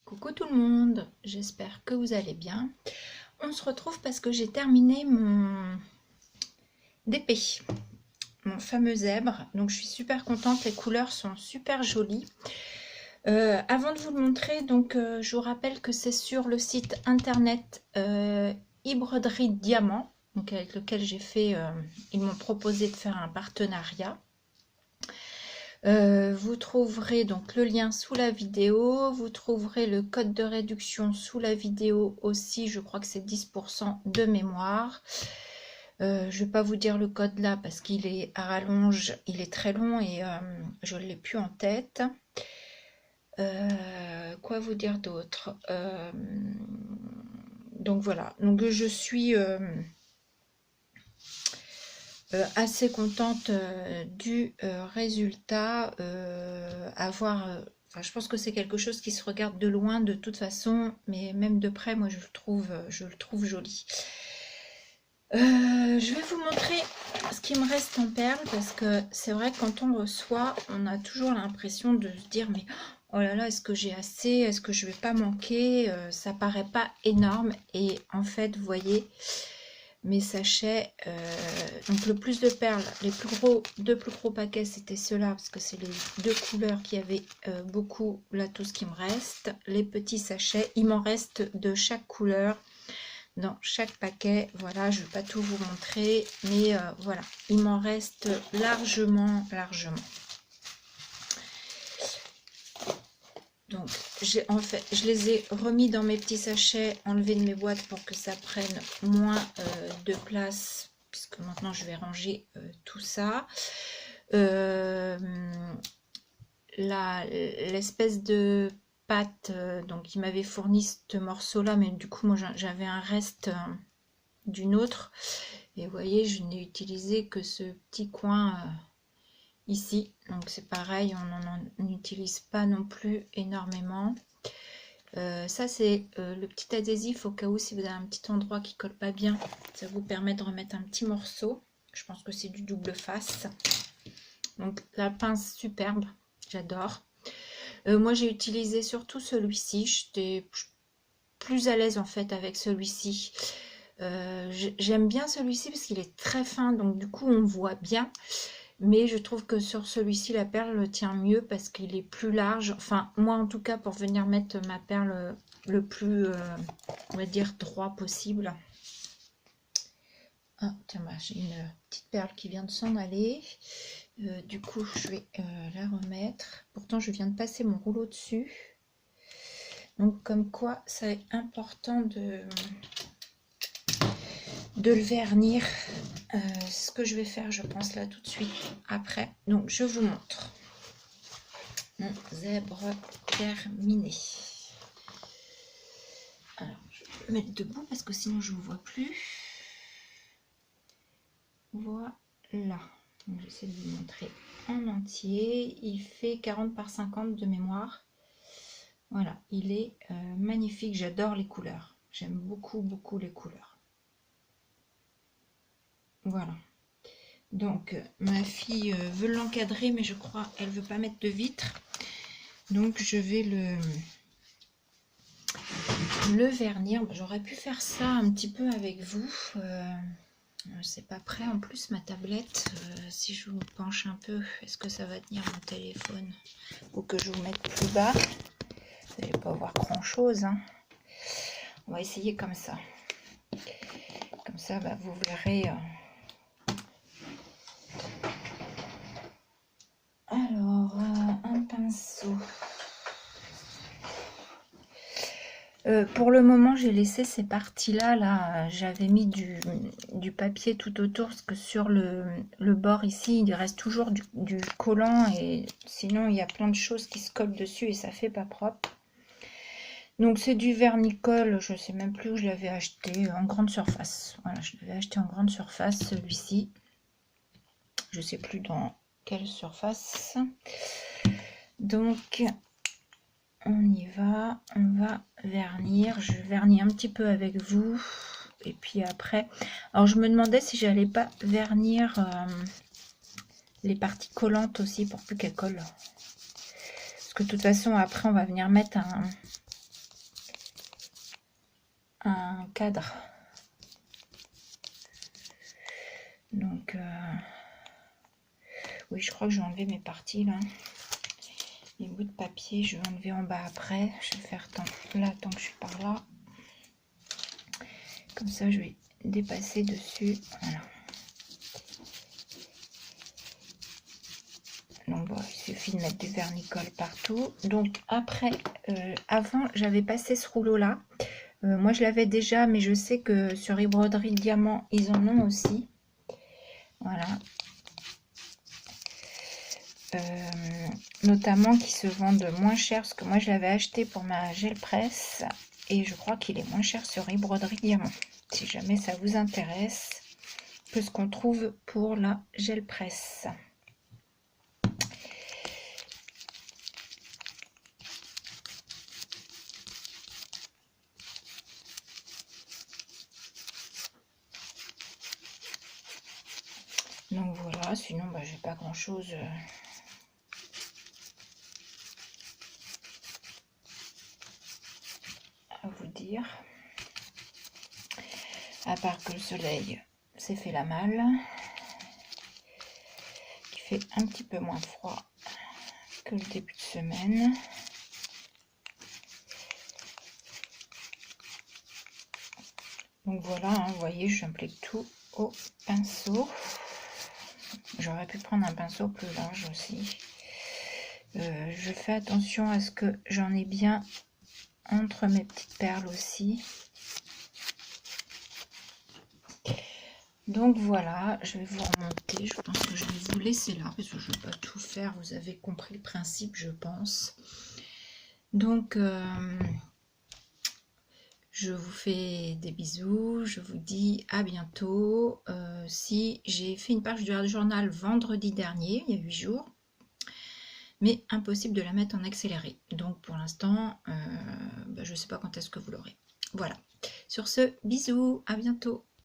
Coucou tout le monde, j'espère que vous allez bien. On se retrouve parce que j'ai terminé mon DP, mon fameux zèbre. Donc je suis super contente, les couleurs sont super jolies. Avant de vous le montrer, donc je vous rappelle que c'est sur le site internet Broderie Diamant, donc avec lequel j'ai fait, ils m'ont proposé de faire un partenariat. Vous trouverez donc le lien sous la vidéo, vous trouverez le code de réduction sous la vidéo aussi, je crois que c'est 10% de mémoire. Je ne vais pas vous dire le code là parce qu'il est à rallonge, il est très long et je ne l'ai plus en tête. Quoi vous dire d'autre? Donc voilà, donc je suis assez contente du résultat. Enfin, je pense que c'est quelque chose qui se regarde de loin de toute façon, mais même de près, moi je le trouve joli. Je vais vous montrer ce qui me reste en perles parce que c'est vrai que quand on reçoit, on a toujours l'impression de se dire mais oh là là, est-ce que j'ai assez? Est-ce que je vais pas manquer? Ça paraît pas énorme et en fait, vous voyez, mes sachets, donc le plus de perles, deux plus gros paquets, c'était ceux-là, parce que c'est les deux couleurs qui avaient beaucoup, là tout ce qui me reste. Les petits sachets, il m'en reste de chaque couleur dans chaque paquet. Voilà, je ne vais pas tout vous montrer, mais voilà, il m'en reste largement. Donc, en fait, je les ai remis dans mes petits sachets, enlevés de mes boîtes pour que ça prenne moins de place, puisque maintenant je vais ranger tout ça. L'espèce de pâte, donc il m'avait fourni ce morceau-là, mais du coup, moi j'avais un reste d'une autre. Et vous voyez, je n'ai utilisé que ce petit coin ici, donc c'est pareil, on n'en utilise pas non plus énormément. Ça c'est le petit adhésif au cas où si vous avez un petit endroit qui colle pas bien, ça vous permet de remettre un petit morceau. Je pense que c'est du double face. Donc la pince superbe, j'adore. Moi j'ai utilisé surtout celui-ci, j'étais plus à l'aise en fait avec celui-ci. J'aime bien celui-ci parce qu'il est très fin, donc du coup on voit bien. Mais je trouve que sur celui-ci, la perle tient mieux parce qu'il est plus large. Enfin, moi en tout cas, pour venir mettre ma perle le plus, on va dire, droit possible. Ah, tiens, bah, j'ai une petite perle qui vient de s'en aller. Du coup, je vais la remettre. Pourtant, je viens de passer mon rouleau dessus. Donc, comme quoi, c'est important de le vernir. Ce que je vais faire, je pense, là tout de suite après. Donc, je vous montre mon zèbre terminé. Alors, je vais le mettre debout parce que sinon je ne vous vois plus. Voilà. J'essaie de vous montrer en entier. Il fait 40 par 50 de mémoire. Voilà, il est magnifique. J'adore les couleurs. J'aime beaucoup, beaucoup les couleurs. Voilà. Donc, ma fille veut l'encadrer, mais je crois qu'elle ne veut pas mettre de vitre. Donc, je vais le vernir. J'aurais pu faire ça un petit peu avec vous. C'est pas prêt en plus ma tablette. Si je vous penche un peu, est-ce que ça va tenir mon téléphone? Ou que je vous mette plus bas? Vous n'allez pas voir grand chose. Hein. On va essayer comme ça. Comme ça, bah, vous verrez. Alors, un pinceau. Pour le moment, j'ai laissé ces parties-là. Là, j'avais mis du papier tout autour parce que sur le bord ici, il reste toujours du collant et sinon, il y a plein de choses qui se collent dessus et ça fait pas propre. Donc, c'est du vernicole. Je sais même plus où je l'avais acheté en grande surface. Voilà, je l'avais acheté en grande surface, celui-ci. Je sais plus dans quelle surface. Donc, on y va, on va vernir. Je vernis un petit peu avec vous. Et puis après, alors je me demandais si j'allais pas vernir les parties collantes aussi pour plus qu'elles collent. Parce que de toute façon, après, on va venir mettre un cadre. Donc, oui, je crois que je vais enlever mes parties là. Les bouts de papier, je vais enlever en bas après. Je vais faire là tant que je suis par là. Comme ça, je vais dépasser dessus. Voilà. Donc bon, il suffit de mettre du vernis-colle partout. Donc après, avant, j'avais passé ce rouleau-là. Moi, je l'avais déjà, mais je sais que sur les broderies diamant, ils en ont aussi. Voilà. Notamment qui se vendent moins cher, parce que moi, je l'avais acheté pour ma gel presse. Et je crois qu'il est moins cher sur les broderies diamant. Si jamais ça vous intéresse, que ce qu'on trouve pour la gel presse. Donc voilà, sinon bah, j'ai pas grand chose à vous dire, à part que le soleil s'est fait la malle, qui fait un petit peu moins froid que le début de semaine. Donc voilà, hein, vous voyez, j'applique tout au pinceau. J'aurais pu prendre un pinceau plus large aussi. Je fais attention à ce que j'en ai bien entre mes petites perles aussi. Donc voilà, je vais vous remonter. Je pense que je vais vous laisser là parce que je ne vais pas tout faire. Vous avez compris le principe, je pense. Donc, je vous fais des bisous. Je vous dis à bientôt. Si j'ai fait une page du journal vendredi dernier, il y a 8 jours. Mais impossible de la mettre en accéléré. Donc pour l'instant, je ne sais pas quand est-ce que vous l'aurez. Voilà. Sur ce, bisous, à bientôt.